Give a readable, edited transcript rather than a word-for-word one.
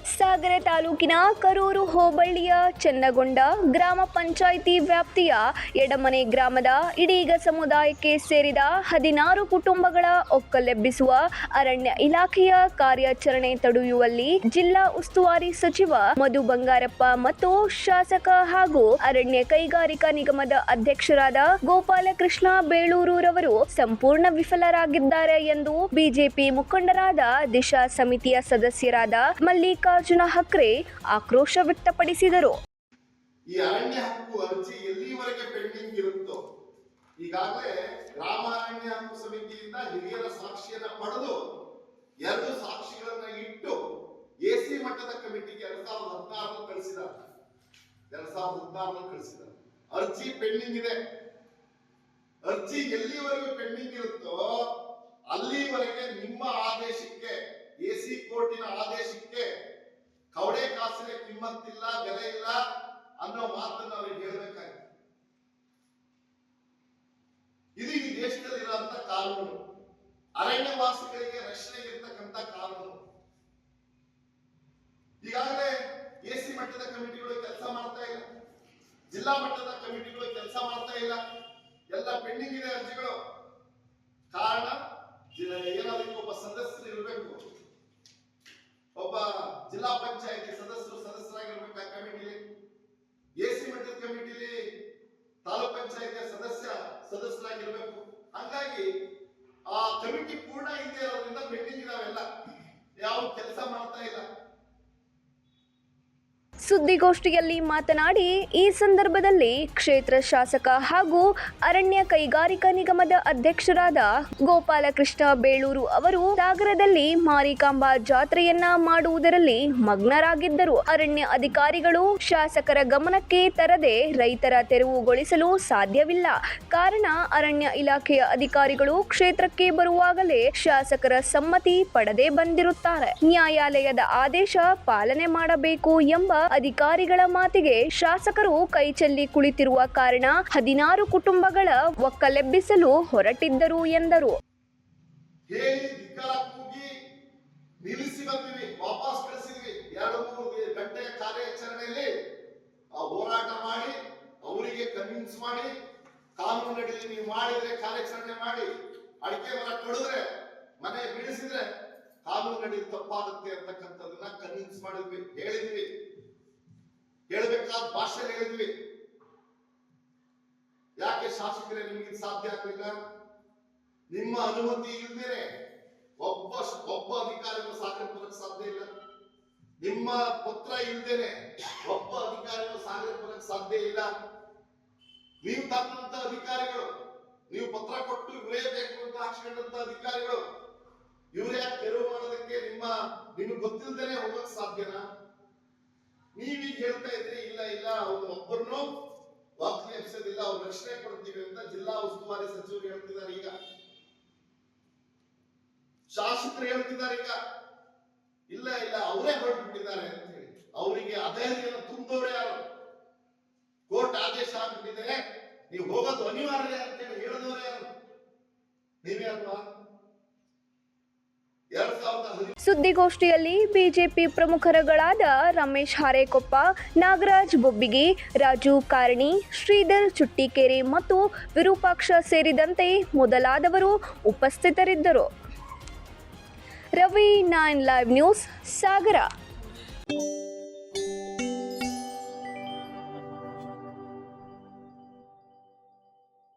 ಸಾಗರ ತಾಲೂಕಿನ ಕರೂರು ಹೋಬಳಿಯ ಚನ್ನಗೊಂಡ ಗ್ರಾಮ ಪಂಚಾಯಿತಿ ವ್ಯಾಪ್ತಿಯ ಎಡಮನೆ ಗ್ರಾಮದ ಇಡೀಗ ಸಮುದಾಯಕ್ಕೆ ಸೇರಿದ 16 ಕುಟುಂಬಗಳ ಒಕ್ಕಲೆಬ್ಬಿಸುವ ಅರಣ್ಯ ಇಲಾಖೆಯ ಕಾರ್ಯಾಚರಣೆ ತಡೆಯುವಲ್ಲಿ ಜಿಲ್ಲಾ ಉಸ್ತುವಾರಿ ಸಚಿವ ಮಧು ಬಂಗಾರಪ್ಪ ಮತ್ತು ಶಾಸಕ ಹಾಗೂ ಅರಣ್ಯ ಕೈಗಾರಿಕಾ ನಿಗಮದ ಅಧ್ಯಕ್ಷರಾದ ಗೋಪಾಲಕೃಷ್ಣ ಬೇಳೂರವರು ಸಂಪೂರ್ಣ ವಿಫಲರಾಗಿದ್ದಾರೆ ಎಂದು ಬಿಜೆಪಿ ಮುಖಂಡರಾದ ದಿಶಾ ಸಮಿತಿಯ ಸದಸ್ಯರಾದ ಮಲ್ಲಿಕಾರ್ಜುನ ಹಕ್ರೆ ಆಕ್ರೋಶ ವ್ಯಕ್ತಪಡಿಸಿದರು. ಈ ಅರಣ್ಯ ಹಕ್ಕು ಅರ್ಜಿ ಎಲ್ಲಿವರೆಗೆ ಪೆಂಡಿಂಗ್ ಇರುತ್ತೋ ಈಗಾಗಲೇ ಗ್ರಾಮ ಅರಣ್ಯ ಹಕ್ಕು ಸಮಿತಿಯಿಂದ ಹಿರಿಯರ ಸಾಕ್ಷಿಯನ್ನ ಪಡೆದು 2 ಸಾಕ್ಷಿಗಳನ್ನ ಇಟ್ಟು ಎಸಿ ಮಟ್ಟದ ಕಮಿಟಿಗೆ 2016 ಕಳಿಸಿದ್ದಾರೆ. ಅರ್ಜಿ ಪೆಂಡಿಂಗ್ ಇದೆ. ಅರ್ಜಿ ಎಲ್ಲಿವರೆಗೂ ಪೆಂಡಿಂಗ್ ಇರುತ್ತೋ ಅಲ್ಲಿವರೆಗೆ ನಿಮ್ಮ ಆದೇಶಕ್ಕೆ, ಎಸಿ ಕೋರ್ಟಿನ ಆದೇಶಕ್ಕೆ ಕವಡೆ ಕಾಸಿನ ಕಿಮ್ಮತ್ತಿಲ್ಲ, ಬೆಲೆ ಇಲ್ಲ ಅನ್ನೋ ಮಾತನ್ನು ಅವರಿಗೆ ಹೇಳಬೇಕಾಗಿದೆ. ಇದು ಈ ದೇಶದಲ್ಲಿರುವಂತ ಕಾನೂನು, ಅರಣ್ಯವಾಸಿಗಳಿಗೆ ರಕ್ಷಣೆ ಇರ್ತಕ್ಕಂಥ ಕಾನೂನು. ಈಗಾಗಲೇ ಎಸಿ ಮಟ್ಟದ ಕಮಿಟಿಗಳು ಕೆಲಸ ಮಾಡ್ತಾ ಇಲ್ಲ, ಜಿಲ್ಲಾ ಮಟ್ಟದ ಕಮಿಟಿಗಳು ಕೆಲಸ ಮಾಡ್ತಾ ಇಲ್ಲ, ಎಲ್ಲ ಪೆಂಡಿಂಗ್ ಇದೆ ಅರ್ಜಿಗಳು. ಕಾರಣ ಏನಾದ್ರೂ ಒಬ್ಬ ಸದಸ್ಯರು ಇರಬೇಕು, ಒಬ್ಬ ಜಿಲ್ಲಾ ಪಂಚಾಯತಿ ಸದಸ್ಯರಾಗಿರ್ಬೇಕು ಆ ಕಮಿಟಿಲಿ, ಎಸಿ ಮಟ್ಟದ ಕಮಿಟಿಲಿ ತಾಲೂಕ್ ಪಂಚಾಯತಿಯ ಸದಸ್ಯರಾಗಿರ್ಬೇಕು. ಹಾಗಾಗಿ ಆ ಕಮಿಟಿ ಪೂರ್ಣ ಇದೆ ಇರೋದ್ರಿಂದ ಪೆಂಡಿಂಗ್ ಇದಾವೆಲ್ಲ, ಯಾವ ಕೆಲಸ ಮಾಡ್ತಾ ಇಲ್ಲ. ಸುದ್ದಿಗೋಷ್ಠಿಯಲ್ಲಿ ಮಾತನಾಡಿ ಈ ಸಂದರ್ಭದಲ್ಲಿ ಕ್ಷೇತ್ರ ಶಾಸಕ ಹಾಗೂ ಅರಣ್ಯ ಕೈಗಾರಿಕಾ ನಿಗಮದ ಅಧ್ಯಕ್ಷರಾದ ಗೋಪಾಲಕೃಷ್ಣ ಬೇಳೂರು ಅವರು ಸಾಗರದಲ್ಲಿ ಮಾರಿಕಾಂಬಾ ಜಾತ್ರೆಯನ್ನ ಮಾಡುವುದರಲ್ಲಿ ಮಗ್ನರಾಗಿದ್ದರು. ಅರಣ್ಯ ಅಧಿಕಾರಿಗಳು ಶಾಸಕರ ಗಮನಕ್ಕೆ ತರದೆ ರೈತರ ತೆರವುಗೊಳಿಸಲು ಸಾಧ್ಯವಿಲ್ಲ. ಕಾರಣ ಅರಣ್ಯ ಇಲಾಖೆಯ ಅಧಿಕಾರಿಗಳು ಕ್ಷೇತ್ರಕ್ಕೆ ಬರುವಾಗಲೇ ಶಾಸಕರ ಸಮ್ಮತಿ ಪಡೆದೇ ಬಂದಿರುತ್ತಾರೆ. ನ್ಯಾಯಾಲಯದ ಆದೇಶ ಪಾಲನೆ ಮಾಡಬೇಕು ಎಂಬ ಅಧಿಕಾರಿಗಳ ಮಾತಿಗೆ ಶಾಸಕರು ಕೈಚೆಲ್ಲಿ ಕುಳಿತಿರುವ ಕಾರಣ 16 ಕುಟುಂಬಗಳ ಒಕ್ಕಲೆಬ್ಬಿಸಲು ಹೊರಟಿದ್ದರು ಎಂದರು. ನಿಲ್ಲಿಸಿ ಬಂದಿವಿ, ವಾಪಸ್ ಕಳಿಸಿದ್ವಿ. 2-3 ಗಂಟೆಯ ಕಾರ್ಯಾಚರಣೆಯಲ್ಲಿ ಹೋರಾಟ ಮಾಡಿ ಅವರಿಗೆ ಕನ್ವಿನ್ಸ್ ಮಾಡಿ, ಕಾನೂನು ಅಡಿಯಲ್ಲಿ ನೀವು ಮಾಡಿದ್ರೆ ಕಾರ್ಯಾಚರಣೆ ಮಾಡಿ, ಅಡಿಕೆ ಮರ ಕಡಿದ್ರೆ, ಮನೆ ಬೀಳಿಸಿದ್ರೆ ಕಾನೂನು ಅಡಿ ತಪ್ಪಾಗುತ್ತೆ ಅಂತಕ್ಕಂಥದನ್ನ ಕನ್ವಿನ್ಸ್ ಮಾಡಿದ್ವಿ, ಹೇಳಿದ್ವಿ. ಹೇಳಬೇಕಾದ ಭಾಷೆ ಹೇಳಿದ್ವಿ. ಯಾಕೆ ಶಾಸಕರೇ ನಿಮಗೆ ಸಾಧ್ಯ ಆಗಲಿಲ್ಲ? ನಿಮ್ಮ ಅನುಮತಿ ಇಲ್ಲದೇನೆ ಒಬ್ಬ ಅಧಿಕಾರಿಯನ್ನು ಸಾಗರಕ್ಕೆ ಸಾಧ್ಯ ಇಲ್ಲ. ನಿಮ್ಮ ಪತ್ರ ಇಲ್ಲದೇನೆ ಒಬ್ಬ ಅಧಿಕಾರಿಯನ್ನು ಸಾಗರಕ್ಕೆ ಸಾಧ್ಯ ಇಲ್ಲ. ನೀವು ತಕ್ಕಂತ ಅಧಿಕಾರಿಗಳು, ನೀವು ಪತ್ರ ಕೊಟ್ಟು ಇವರೇ ಬೇಕು ಅಂತ ಹಾಕ್ಸ್ಕೊಂಡಂತ ಅಧಿಕಾರಿಗಳು, ಇವರೇ ತೆರವು ಮಾಡೋದಕ್ಕೆ ನಿಮಗೆ ಗೊತ್ತಿಲ್ಲದೇನೆ ಹೋಗಕ್ ಸಾಧ್ಯನಾ? ನೀವೀಗ ಹೇಳ್ತಾ ಇದ್ರಿ ಇಲ್ಲ ಅವ್ರು ಒಬ್ಬರನ್ನು ವಾಪಸ್ ಎಬ್ಸೋದಿಲ್ಲ, ಅವ್ರು ರಕ್ಷಣೆ ಕೊಡ್ತೀವಿ ಅಂತ ಜಿಲ್ಲಾ ಉಸ್ತುವಾರಿ ಸಚಿವರು ಹೇಳ್ತಿದ್ದಾರೆ. ಈಗ ಶಾಸಕರು ಹೇಳ್ತಿದ್ದಾರೆ, ಈಗ ಇಲ್ಲ ಅವರೇ ಹೊರಟುಬಿಟ್ಟಿದ್ದಾರೆ ಅಂತ ಹೇಳಿ. ಅವರಿಗೆ ಅಧೈರ್ಯವನ್ನು ತುಂಬೋರೇ ಯಾರು? ಕೋರ್ಟ್ ಆದೇಶ ಆಗ್ಬಿಟ್ಟಿದೆ, ನೀವು ಹೋಗೋದು ಅನಿವಾರ್ಯ ಅಂತ ಹೇಳಿ ಹೇಳಿದವರೇ ಯಾರು? ನೀವೇ ಅಲ್ವಾ? ಸುದ್ದಿಗೋಷ್ಠಿಯಲ್ಲಿ ಬಿಜೆಪಿ ಪ್ರಮುಖರುಗಳಾದ ರಮೇಶ್ ಹಾರೇಕೊಪ್ಪ, ನಾಗರಾಜ್ ಬೊಬ್ಬಿಗಿ, ರಾಜು ಕಾರಣಿ, ಶ್ರೀಧರ್ ಚುಟ್ಟಿಕೆರೆ ಮತ್ತು ವಿರೂಪಾಕ್ಷ ಸೇರಿದಂತೆ ಮೊದಲಾದವರು ಉಪಸ್ಥಿತರಿದ್ದರು. ರವಿ 9 ಲೈವ್ ನ್ಯೂಸ್, ಸಾಗರ.